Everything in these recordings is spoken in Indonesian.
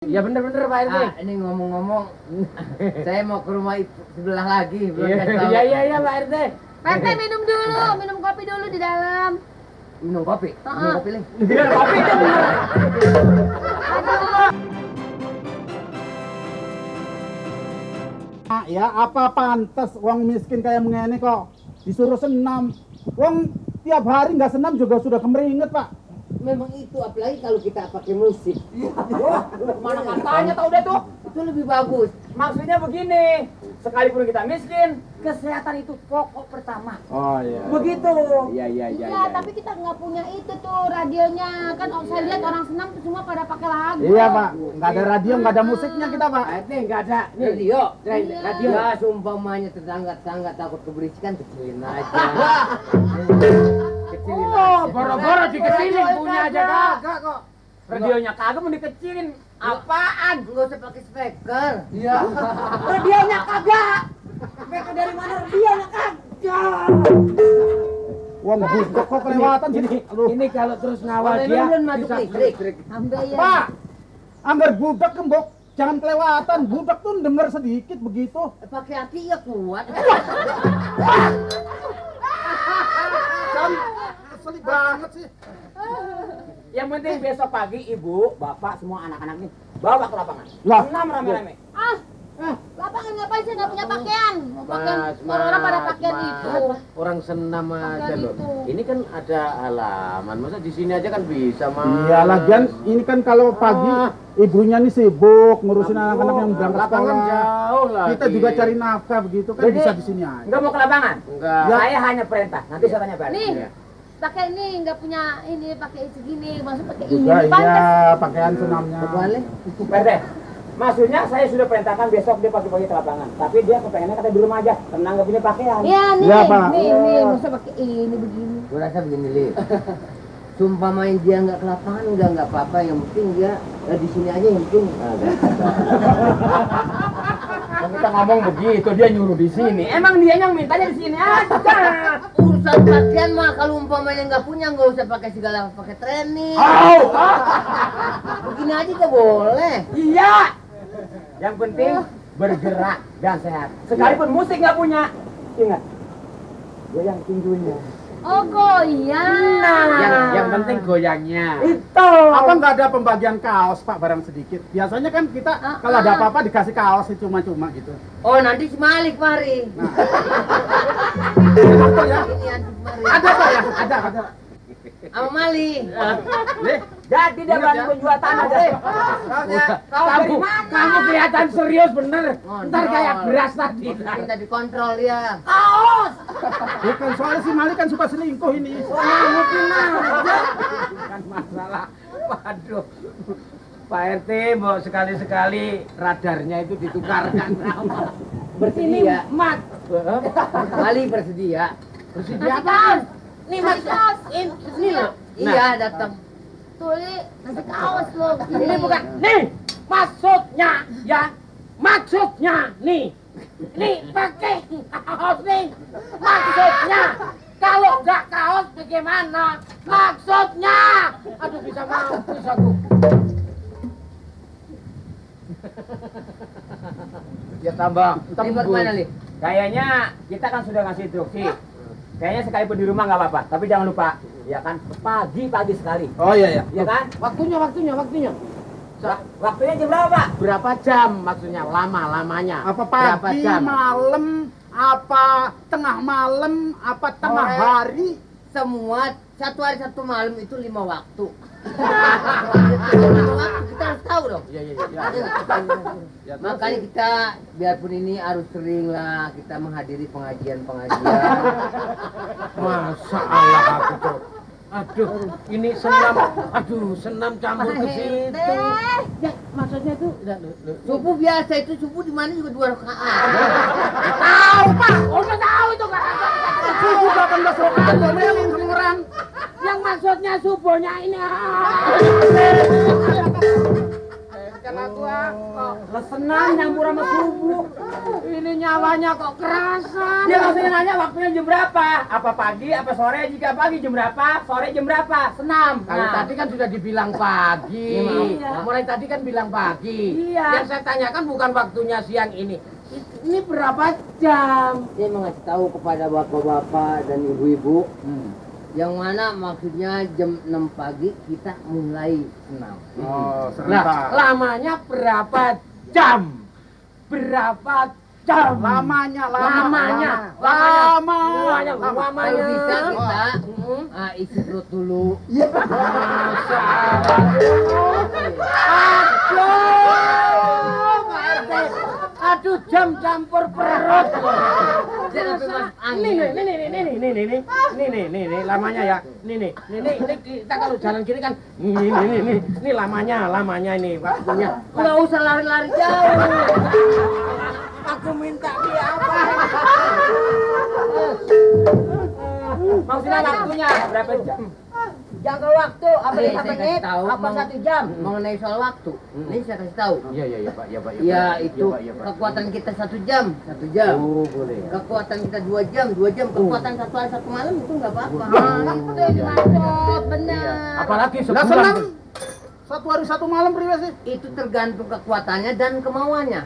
Ya bener-bener Pak RT. Ini ngomong-ngomong, saya mau ke rumah sebelah lagi. Iya Pak RT. Pak RT minum dulu, minum kopi dulu di dalam. Minum kopi? Minum kopi nih. Iya kopi itu bener. Ya apa pantas uang miskin kayak mengene kok disuruh senam. Wong tiap hari nggak senam juga sudah kemeringet, Pak. Memang itu, apalagi kalau kita pakai musik. Mana katanya tahu deh tuh. Itu lebih bagus. Maksudnya begini, sekalipun kita miskin, kesehatan itu pokok pertama. Oh iya. Begitu. Iya, tapi kita nggak punya itu tuh radionya. Kan saya lihat orang senam tuh semua pada pakai lagu. Iya, Pak. Nggak ada radio, nggak ada musiknya kita, Pak. Ini nggak ada radio. Iya. Radio. Ya, seumpamanya tetangga-tetangga takut keberisikan, kecilin aja. Kecilin aja. Boro-boro dikecilin, punya aja kagak kok. Radionya kagak mau dikecilin. Apaan? Nggak usah pakai speaker. Iya. Radionya kagak. Speaker dari mana? Radionya kagak. Uang budak kok kelewatan sini. Aduh. Ini kalau terus ngawal Kalau dia belum masuk bisa listrik. Ambil ya. Pak, anggar budak kembok. Jangan kelewatan. Budak tuh denger sedikit begitu. Pakai hati ya kuat. Kan asli banget sih. Yang penting besok pagi ibu, bapak, semua anak-anak nih bawa ke lapangan. Lah. Senam rame-rame. Lapangan ngapain sih nggak punya pakaian? Mau pakaian orang pada pakaian itu. Orang senam aja Pakaian loh. itu. Ini kan ada halaman, masa di sini aja kan bisa, Mas. Iya, lagian ini kan kalau pagi ibunya nih sibuk ngurusin anak-anak yang berangkat Lapangan sekolah. jauh lagi. Kita juga cari nafkah begitu kan Jadi, bisa di sini aja. Enggak mau ke lapangan? Enggak. Saya hanya perintah. Nanti saya tanya balik. Nih, Iya. pakai ini nggak punya ini, pakai segini, maksud pakai ini. Juga Pantas. iya pakaian senamnya. Boleh. Perte, maksudnya saya sudah perintahkan besok dia pagi-pagi ke lapangan. Tapi dia kepengennya katanya di rumah aja, karena nggak punya pakaian. Iya nih, Iya, Pak. nih, masa pakai ini begini. Gue rasa begini, Li. Sumpah main dia nggak ke lapangan udah nggak apa-apa, yang penting dia di sini aja yang penting. Kalau kita ngomong begitu, dia nyuruh di sini. Emang dia yang mintanya di sini aja. Urusan pakaian mah kalau umpamanya nggak punya nggak usah pakai segala, pakai training. Begini aja tuh boleh. Iya. Yang penting bergerak dan sehat. Sekalipun musik nggak punya, ingat, goyang tinjunya. Oh goyang. Yang penting goyangnya. Itu. Apa nggak ada pembagian kaos Pak barang sedikit? Biasanya kan kita kalau ada apa-apa dikasih kaos sih cuma-cuma gitu. Oh nanti si Malik mari. Betul ya? Ini anti mari. Ada Pak ya? Ada. Sama Malik. Nih, Jadi dia berani menjual tanah deh. Kamu kelihatan serius bener. Ntar kayak beras tadi. Minta dikontrol ya. Kaos. bukan soalnya si Malik kan suka selingkuh ini. Bukan masalah. Waduh. Pak RT mau sekali-sekali radarnya itu ditukarkan. Bersedia. Mat. Malik bersedia. Bersedia apa? Nih mas kaos. Ini loh. Iya datang. Tuh li, nasi kaos lo. Ini bukan. Nih, maksudnya ya. Maksudnya nih. Nih pakai kaos nih. Maksudnya kalau nggak kaos bagaimana? Maksudnya. Aduh bisa tuh. Ya tambah. Ini bagaimana Li? Kayaknya kita kan sudah ngasih instruksi. Kayaknya sekalipun di rumah nggak apa-apa, tapi jangan lupa, ya kan pagi sekali, Oh iya. ya kan? Waktunya. Waktunya jam berapa, Pak? Berapa jam maksudnya? Lamanya. Apa Berapa pagi, jam? malam, apa tengah malam, apa tengah Sore. hari? Semua satu hari satu malam itu 5 waktu. 5 waktu kita harus tahu dong. Iya. Ya, Makanya kita biarpun ini harus sering lah kita menghadiri pengajian. Masa Allah aku tuh. Aduh, ini senam campur ke situ. Ya, maksudnya tuh Subuh biasa itu subuh di mana juga 2 rakaat. Tahu Pak, udah tahu itu kan. Subuh 18 rakaat domelin sama orang. Yang maksudnya subuhnya ini. kata tua. Lah senam nyampur sama subuh. Ini nyawanya kok kerasan. Dia langsung nanya waktunya jam berapa? Apa pagi, apa sore? Jika pagi jam berapa? Sore jam berapa? Senam. Kalau tadi kan sudah dibilang pagi. Iya. Mulai tadi kan bilang pagi. Iya. Yang saya tanyakan bukan waktunya siang ini. Ini berapa jam? Saya mengasih tahu kepada bapak-bapak dan ibu-ibu. Yang mana maksudnya jam 6 pagi kita mulai senam. Oh, Nah, lamanya berapa jam? Berapa jam? Lamanya. Lamanya. Kalau bisa kita isi perut dulu. Masya Aduh, jam campur perut. Nih, lamanya ya. Nih, kita kalau jalan gini kan, nih lamanya ini waktunya. Nggak usah lari-lari jauh. Aku minta dia apa? Maksudnya waktunya berapa jam? Jangka waktu, apa 5 menit, apa 1 jam? Mengenai soal waktu, ini saya kasih tahu. Iya Pak. Ya itu kekuatan kita 1 jam. Oh, boleh. Kekuatan kita 2 jam. Kekuatan 1 hari 1 malam itu nggak apa-apa. Itu dimacot, bener. Apalagi Lah sebulan. senam 1 hari 1 malam priwe sih. Itu tergantung kekuatannya dan kemauannya.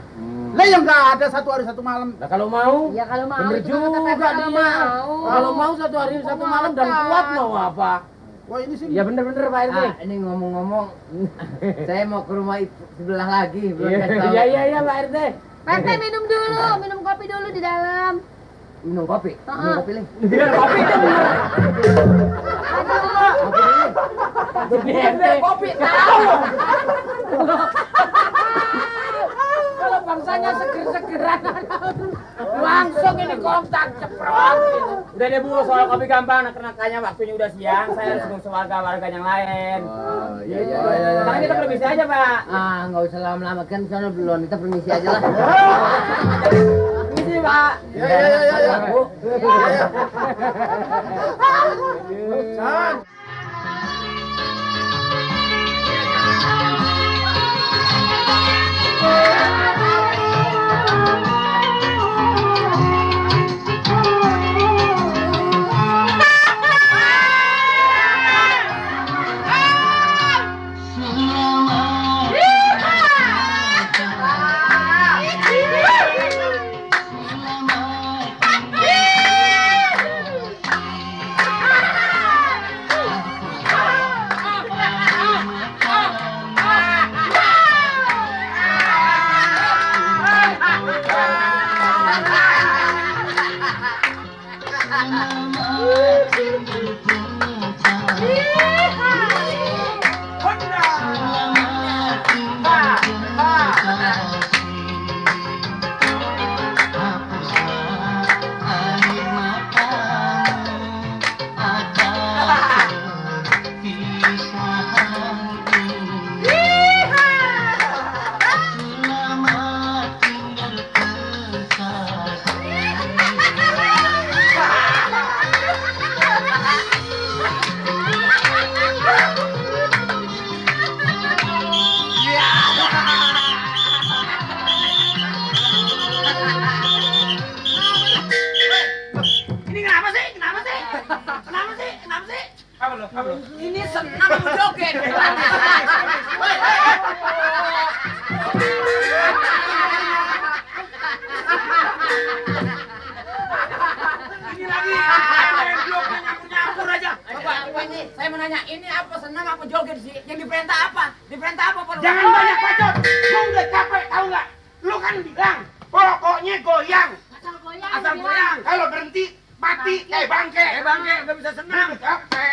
Lah yang enggak ada 1 hari 1 malam. Nah kalau mau, Ya kalau mau. bener itu juga kata-kata dia. mau. Kalau mau 1 hari 1 malam dan kuat mau apa? Wah ini sih. Ya bener Pak RT. Ini ngomong-ngomong, saya mau ke rumah sebelah lagi. Belum kasih tahu. Iya Pak RT. Pak RT minum dulu, minum kopi dulu di dalam. Minum kopi. Minum kopi nih. Dia kopi itu bener. Kopi tahu. Kalau bangsanya seger-segeran langsung ini kontak ceprot gitu. Udah deh Bu, soal kopi gampang, karena kayaknya waktunya udah siang, saya harus ngurus warga yang lain. Oh, iya. Sekarang kita permisi aja Pak. Nggak usah lama-lama kan sana belum, kita permisi aja lah. Permisi Pak. Ya. Bu. San. Ini senam joget. Ini lagi nyampur aja. Coba ini saya mau nanya, ini apa senam apa joget sih? Yang diperintah apa? Diperintah apa? Jangan banyak bacot. Lu udah capek tahu nggak? Lu kan bilang pokoknya goyang. Asal goyang. Kalau berhenti mati kayak bangke. Bangke nggak bisa senam. Capek.